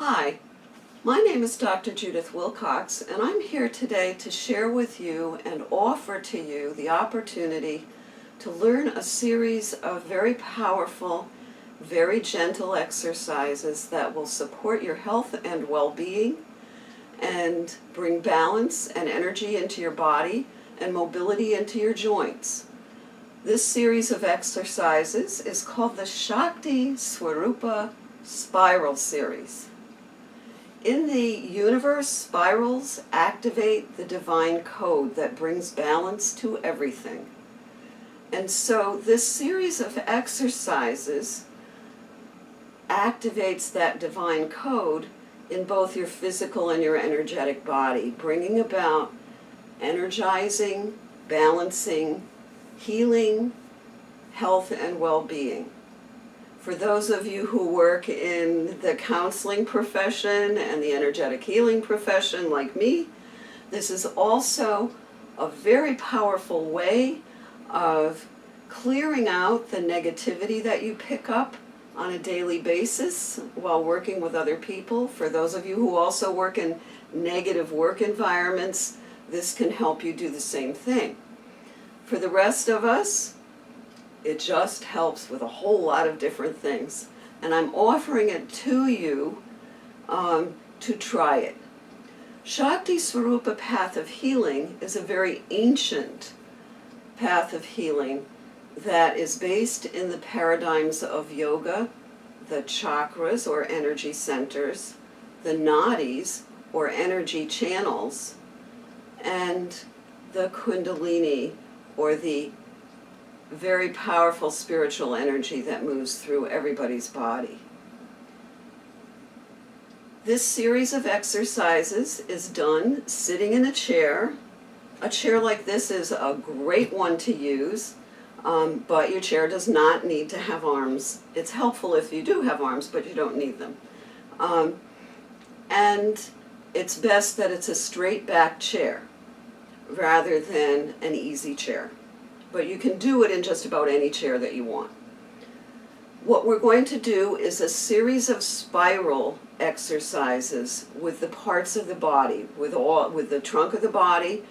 Hi, my name is Dr. Judith Wilcox, and I'm here today to share with you and offer to you the opportunity to learn a series of very powerful, very gentle exercises that will support your health and well-being and bring balance and energy into your body and mobility into your joints. This series of exercises is called the Shakti Swarupa Spiral Series. In the universe, spirals activate the divine code that brings balance to everything. And so this series of exercises activates that divine code in both your physical and your energetic body, bringing about energizing, balancing, healing, health, and well-being. For those of you who work in the counseling profession and the energetic healing profession like me, this is also a very powerful way of clearing out the negativity that you pick up on a daily basis while working with other people. For those of you who also work in negative work environments, this can help you do the same thing. For the rest of us, it just helps with a whole lot of different things. And I'm offering it to you to try it. Shakti Swarupa path of healing is a very ancient path of healing that is based in the paradigms of yoga, the chakras or energy centers, the nadis or energy channels, and the kundalini or the very powerful spiritual energy that moves through everybody's body. This series of exercises is done sitting in a chair. A chair like this is a great one to use, but your chair does not need to have arms. It's helpful if you do have arms, but you don't need them. And it's best that it's a straight back chair rather than an easy chair. But you can do it in just about any chair that you want. What we're going to do is a series of spiral exercises with the parts of the body, with the trunk of the body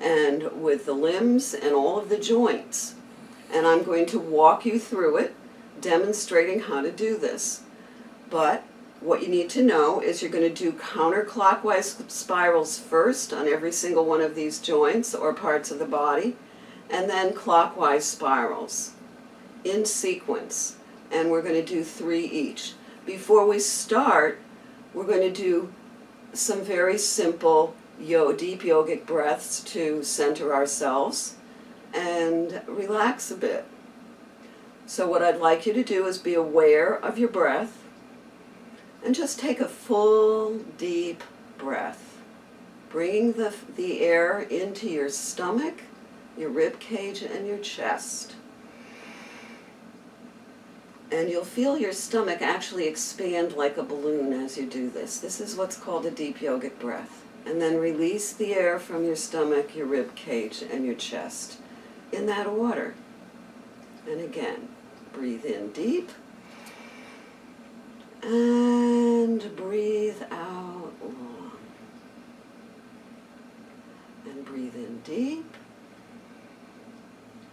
and with the limbs and all of the joints. And I'm going to walk you through it, demonstrating how to do this. But what you need to know is you're going to do counterclockwise spirals first on every single one of these joints or parts of the body, and then clockwise spirals in sequence. And we're going to do 3 each. Before we start, we're going to do some very simple deep yogic breaths to center ourselves and relax a bit. So what I'd like you to do is be aware of your breath and just take a full deep breath, bringing the air into your stomach, your rib cage, and your chest. And you'll feel your stomach actually expand like a balloon as you do this. This is what's called a deep yogic breath. And then release the air from your stomach, your rib cage, and your chest in that order. And again, breathe in deep and breathe out long. And breathe in deep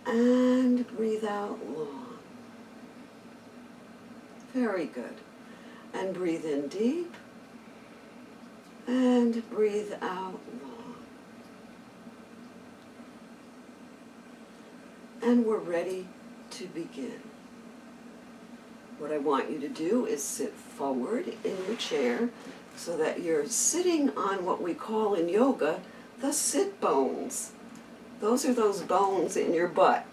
and breathe out long. Very good. And breathe in deep and breathe out long. And we're ready to begin. What I want you to do is sit forward in your chair so that you're sitting on what we call in yoga the sit bones. Those are those bones in your butt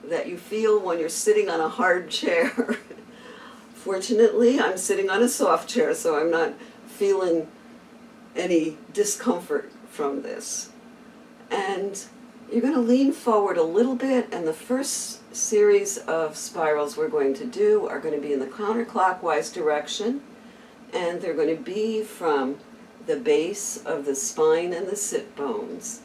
that you feel when you're sitting on a hard chair. Fortunately, I'm sitting on a soft chair, so I'm not feeling any discomfort from this. And you're going to lean forward a little bit, and the first series of spirals we're going to do are going to be in the counterclockwise direction, and they're going to be from the base of the spine and the sit bones.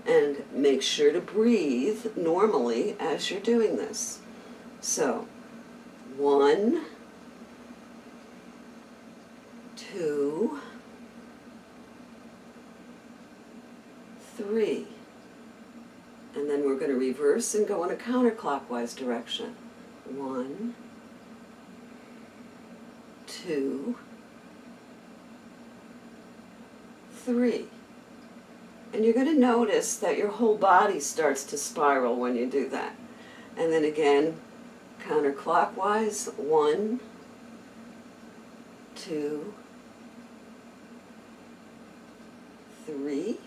And make sure to breathe normally as you're doing this. So, 1, 2, 3. And then we're going to reverse and go in a counterclockwise direction. 1, 2, 3. And you're going to notice that your whole body starts to spiral when you do that. And then again, counterclockwise. 1, 2, 3.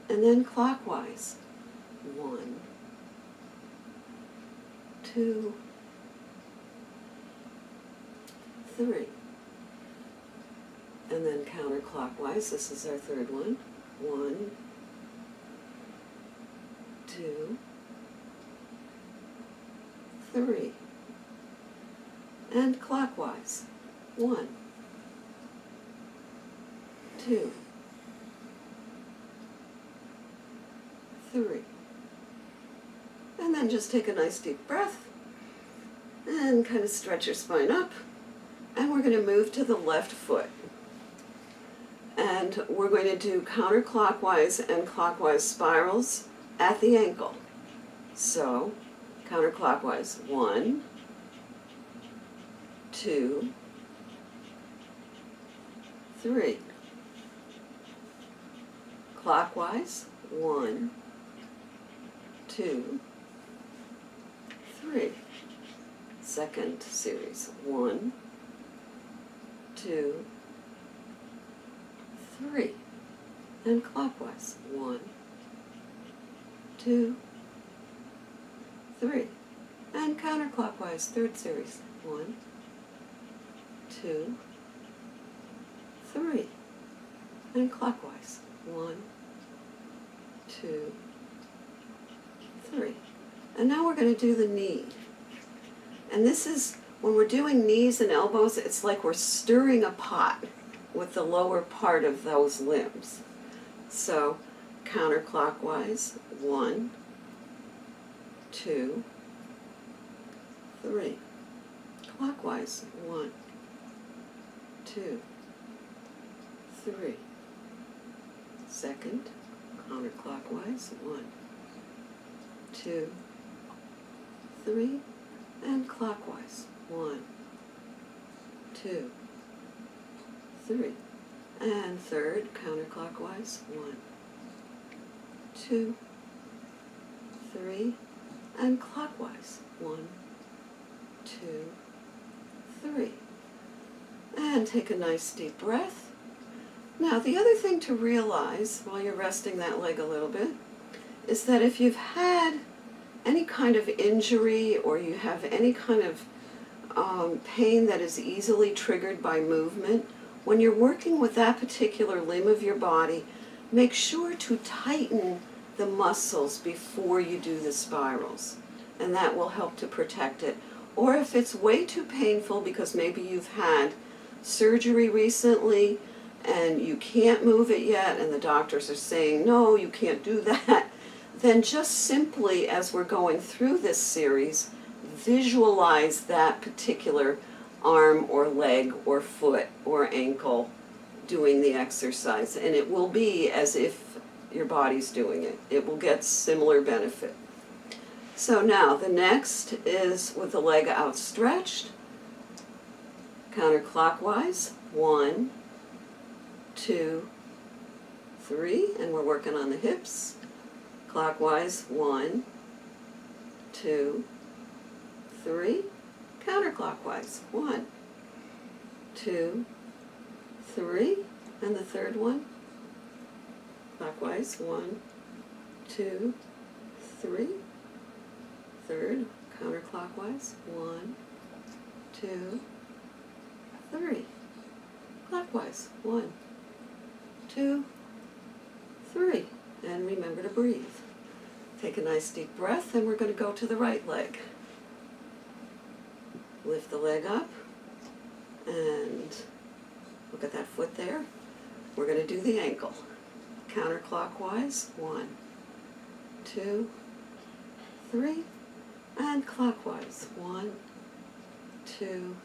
And then clockwise. 1, 2, 3. And then counterclockwise. This is our third one. 1, 2, 3. And clockwise. 1, 2, 3. And then just take a nice deep breath and kind of stretch your spine up. And we're going to move to the left foot. And we're going to do counterclockwise and clockwise spirals at the ankle. So, counterclockwise. 1, 2, 3. Clockwise. 1, 2, 3. Second series. 1, 2, 3. And clockwise. 1, 2, 3. And counterclockwise. Third series. 1, 2, 3. And clockwise. 1, 2, 3. And now we're going to do the knee. And this is, when we're doing knees and elbows, it's like we're stirring a pot with the lower part of those limbs. So, counterclockwise. 1, 2, 3. Clockwise. 1, 2, 3. Second, counterclockwise. 1, 2, 3. And clockwise. 1, 2, 3. And third, counterclockwise. 1, 2, 3. And clockwise. 1, 2, 3. And take a nice deep breath. Now, the other thing to realize while you're resting that leg a little bit is that if you've had any kind of injury or you have any kind of pain that is easily triggered by movement, when you're working with that particular limb of your body, make sure to tighten the muscles before you do the spirals, and that will help to protect it. Or if it's way too painful because maybe you've had surgery recently and you can't move it yet and the doctors are saying, no, you can't do that, then just simply, as we're going through this series, visualize that particular arm or leg or foot or ankle doing the exercise, and it will be as if your body's doing it. It will get similar benefit. So now the next is with the leg outstretched, counterclockwise. 1, 2, 3, and we're working on the hips. Clockwise. 1, 2, 3. Counterclockwise. 1, 2, 3. And the third one. Clockwise. 1, 2, 3. Third. Counterclockwise. 1, 2, 3. Clockwise. 1, 2, 3. And remember to breathe. Take a nice deep breath, and we're going to go to the right leg. Lift the leg up, and look at that foot there. We're going to do the ankle. Counterclockwise. 1, 2, 3. And clockwise. 1, 2,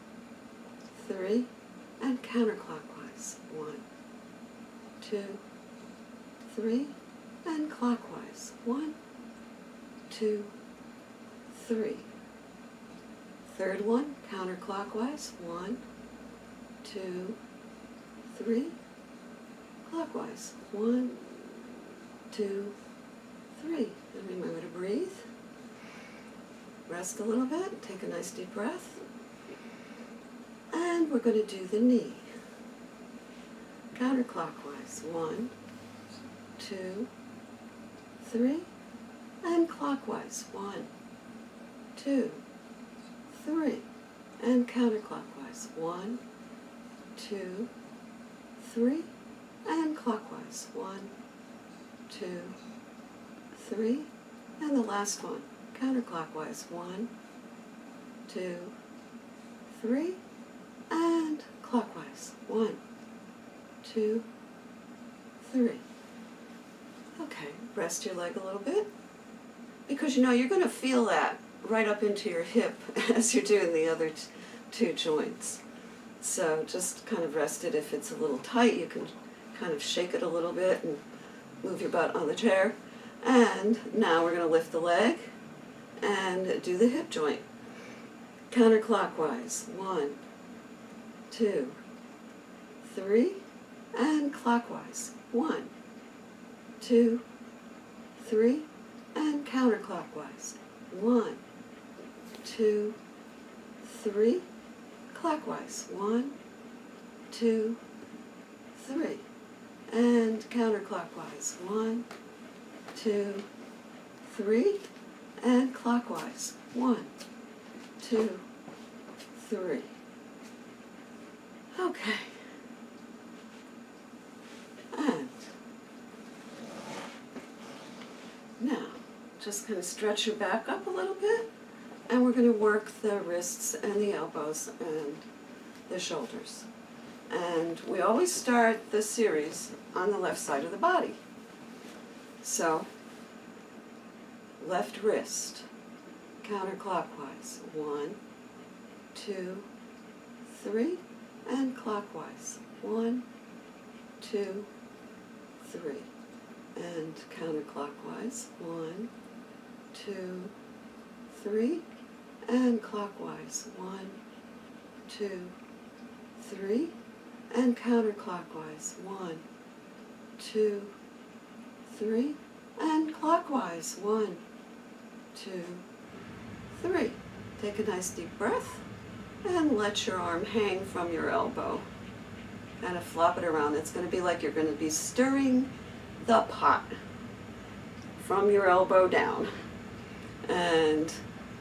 3. and counterclockwise. 1, 2, 3, and clockwise. 1, 2, 3. Third one, counterclockwise. 1, 2, 3. Clockwise. 1, 2, 3. And remember to breathe. Rest a little bit. Take a nice deep breath. And we're going to do the knee. Counterclockwise. 1, 2, 3. And clockwise. 1, 2, 3. And counterclockwise. 1, 2, 3. And clockwise. 1, 2, 3. And the last one. Counterclockwise. 1, 2, 3. And clockwise. 1, 2, 3. Okay, rest your leg a little bit. Because you're going to feel that right up into your hip as you're doing the other two joints. So just kind of rest it. If it's a little tight, you can kind of shake it a little bit and move your butt on the chair. And now we're going to lift the leg and do the hip joint. Counterclockwise. 1, 2, 3. And clockwise. 1, 2, 3. And counterclockwise. 1, 2, 3. Clockwise. 1, 2, 3. And counterclockwise. 1, 2, 3. And clockwise. 1, 2, 3. Okay. And now, just kind of stretch your back up a little bit, and we're going to work the wrists and the elbows and the shoulders. And we always start the series on the left side of the body. So, left wrist, counterclockwise. 1, 2, 3, and clockwise. 1, 2, 3. And counterclockwise. 1, 2, 3. And clockwise. 1, 2, 3. And counterclockwise. 1, 2, 3. And clockwise. 1, 2, 3. Take a nice deep breath and let your arm hang from your elbow. Kind of flop it around. It's going to be like you're going to be stirring the pot from your elbow down. And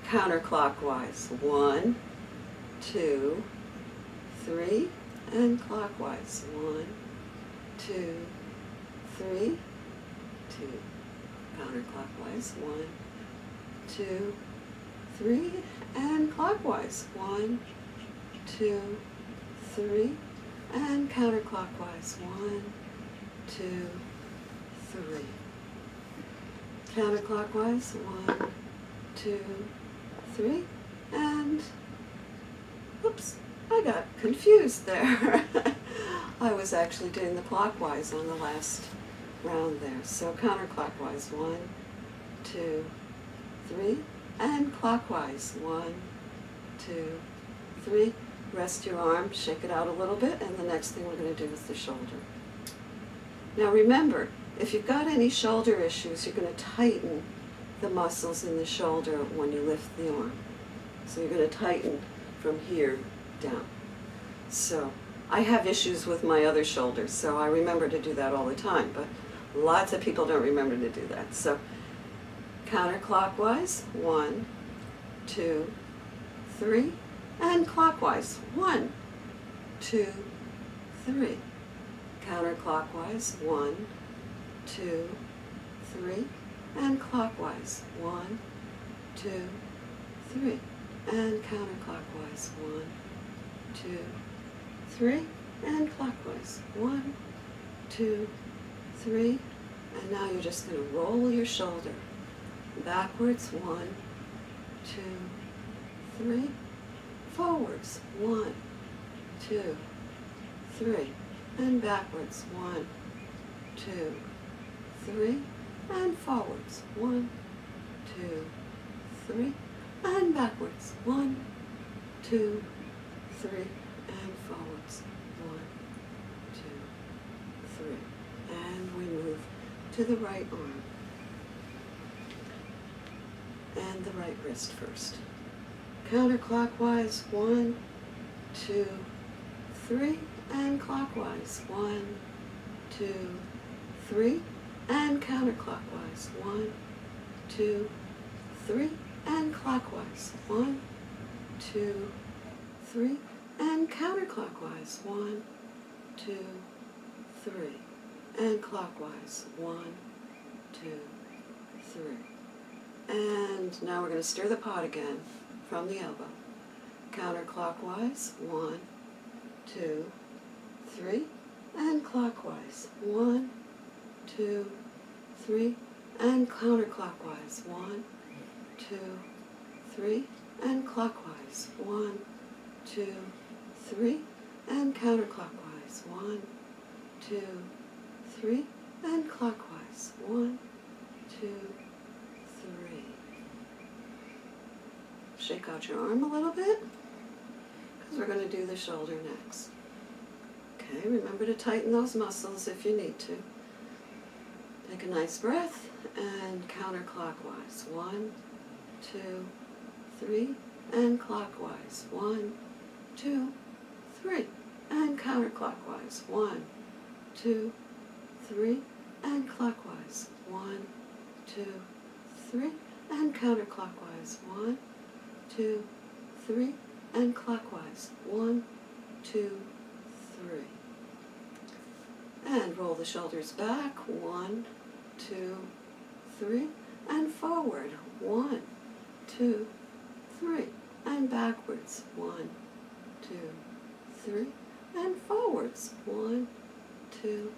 counterclockwise. 1, 2, 3. And clockwise. 1, 2, 3. 2. Counterclockwise. 1, 2, 3. And clockwise. 1, 2, 3. And counterclockwise. 1, 2, 3. Counterclockwise. 1, 2, 3. And, oops, I got confused there. I was actually doing the clockwise on the last round there. So counterclockwise. 1, 2, 3. And clockwise. 1, 2, 3. Rest your arm, shake it out a little bit, and the next thing we're going to do is the shoulder. Now remember, if you've got any shoulder issues, you're going to tighten the muscles in the shoulder when you lift the arm. So you're going to tighten from here down. So I have issues with my other shoulder, so I remember to do that all the time, but lots of people don't remember to do that. So counterclockwise. 1, 2, 3. And clockwise. 1, 2, 3. Counterclockwise. 1, 2, 3. And clockwise. 1, 2, 3. And counterclockwise. 1, 2, 3. And clockwise. 1, 2, 3. And now you're just going to roll your shoulder backwards. 1, 2, 3. Forwards. 1, 2, 3, and backwards. 1, 2, 3, and forwards. 1, 2, 3, and backwards. 1, 2, 3, and forwards. 1, 2, 3. And we move to the right arm. And the right wrist first. Counterclockwise. 1, 2, 3, and clockwise. 1, 2, 3, and counterclockwise. 1, 2, 3, and clockwise. 1, 2, 3, and counterclockwise. 1, 2, 3, and clockwise. 1, 2, 3. And now we're going to stir the pot again from the elbow. Counterclockwise. 1, 2, 3, and clockwise. 1, 2, 3, and counterclockwise. 1, 2, 3, and clockwise. 1, 2, 3, and counterclockwise. 1, 2, 3, and clockwise. 1, 2, 3. Shake out your arm a little bit, because we're going to do the shoulder next. Okay, remember to tighten those muscles if you need to. Take a nice breath and counterclockwise. 1, 2, 3, and clockwise. 1, 2, 3, and counterclockwise. 1, 2, 3, and clockwise. 1, 2, 3, and counterclockwise. 1, 2, 3, and clockwise. 1, 2, 3. And roll the shoulders back. 1, 2, 3, and forward. 1, 2, 3, and backwards. 1, 2, 3, and forwards. 1, 2,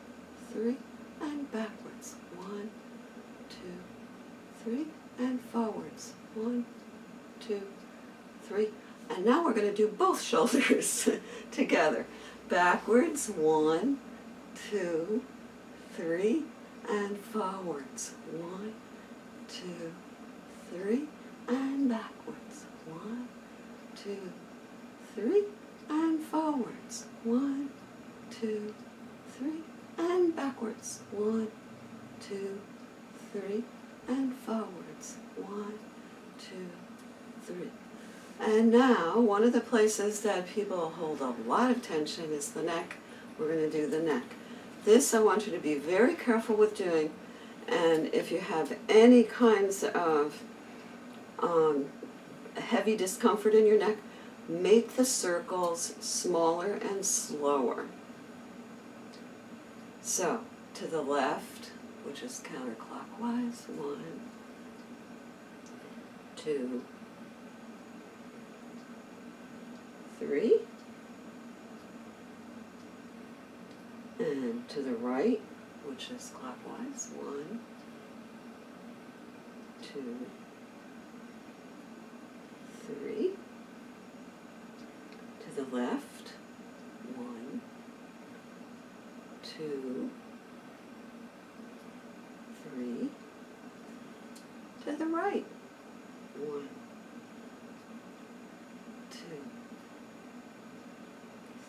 3, and backwards. 1, 2, 3, and forwards. 1, 2, 3. And now we're going to do both shoulders together. Backwards. 1, 2, 3, and forwards. 1, 2, 3, and backwards. 1, 2, 3, and forwards. 1, 2, 3, and backwards. 1, 2, 3, and forwards. 1, 2, 3. And now, one of the places that people hold a lot of tension is the neck. We're going to do the neck. This I want you to be very careful with doing, and if you have any kinds of heavy discomfort in your neck, make the circles smaller and slower. So, to the left, which is counterclockwise. 1, 2, 3. And to the right, which is clockwise. 1, 2, 3. To the left. 1, 2, 3. To the right. 1, 2,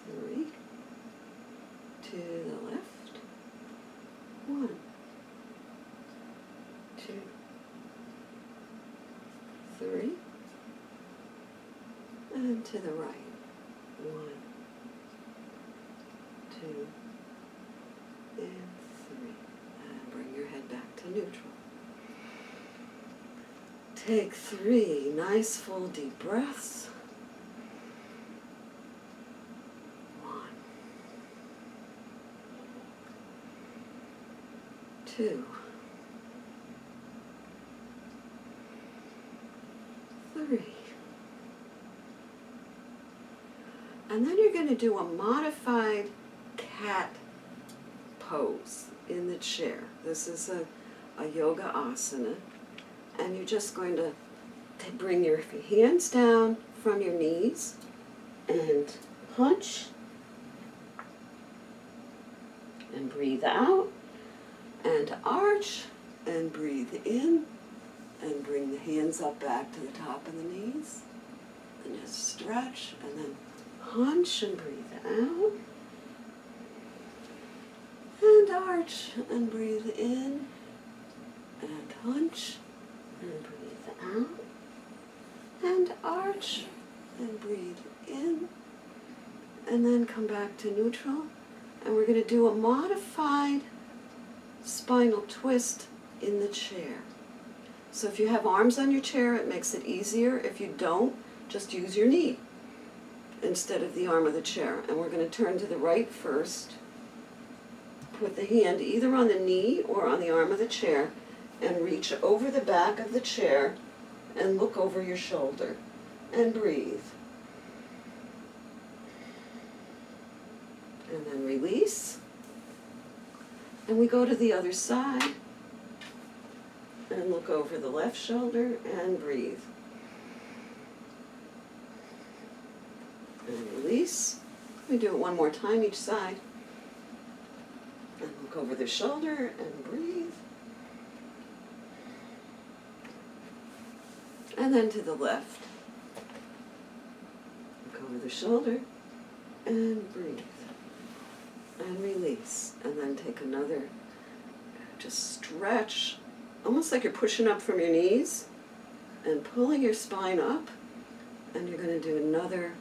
3. To the left. 1, 2, 3. And to the right. 1, 2, and 3. And bring your head back to neutral. Take 3 nice full deep breaths. 1, 2, 3. And then you're going to do a modified cat pose in the chair. This is a yoga asana. And you're just going to bring your hands down from your knees and punch and breathe out, and arch, and breathe in, and bring the hands up back to the top of the knees, and just stretch, and then hunch and breathe out, and arch and breathe in, and hunch and breathe out, and arch and breathe in, and then come back to neutral. And we're going to do a modified spinal twist in the chair. So if you have arms on your chair, it makes it easier. If you don't, just use your knee instead of the arm of the chair. And we're going to turn to the right first. Put the hand either on the knee or on the arm of the chair and reach over the back of the chair and look over your shoulder and breathe. And then release. And we go to the other side and look over the left shoulder and breathe. And release. We do it one more time each side. And look over the shoulder and breathe. And then to the left. Look over the shoulder and breathe. And release. And then take another, just stretch, almost like you're pushing up from your knees and pulling your spine up. And you're going to do another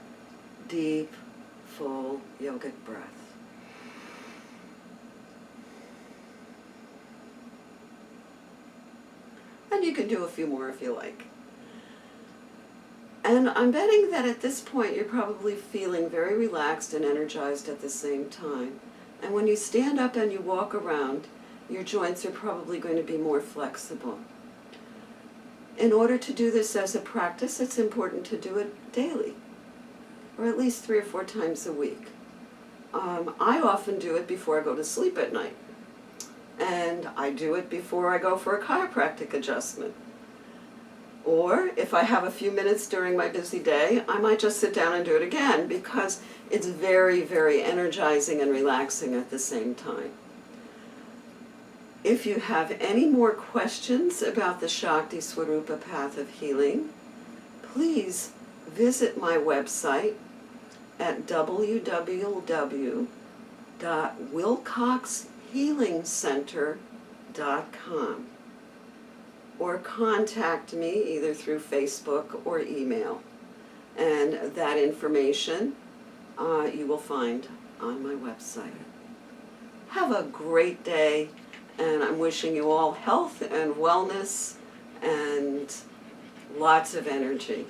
deep, full yogic breath. And you can do a few more if you like. And I'm betting that at this point you're probably feeling very relaxed and energized at the same time. And when you stand up and you walk around, your joints are probably going to be more flexible. In order to do this as a practice, it's important to do it daily, or at least 3 or 4 times a week. I often do it before I go to sleep at night. And I do it before I go for a chiropractic adjustment. Or if I have a few minutes during my busy day, I might just sit down and do it again because it's very, very energizing and relaxing at the same time. If you have any more questions about the Shakti Swarupa path of healing, please visit my website at www.wilcoxhealingcenter.com, or contact me either through Facebook or email. And that information you will find on my website. Have a great day, and I'm wishing you all health and wellness and lots of energy.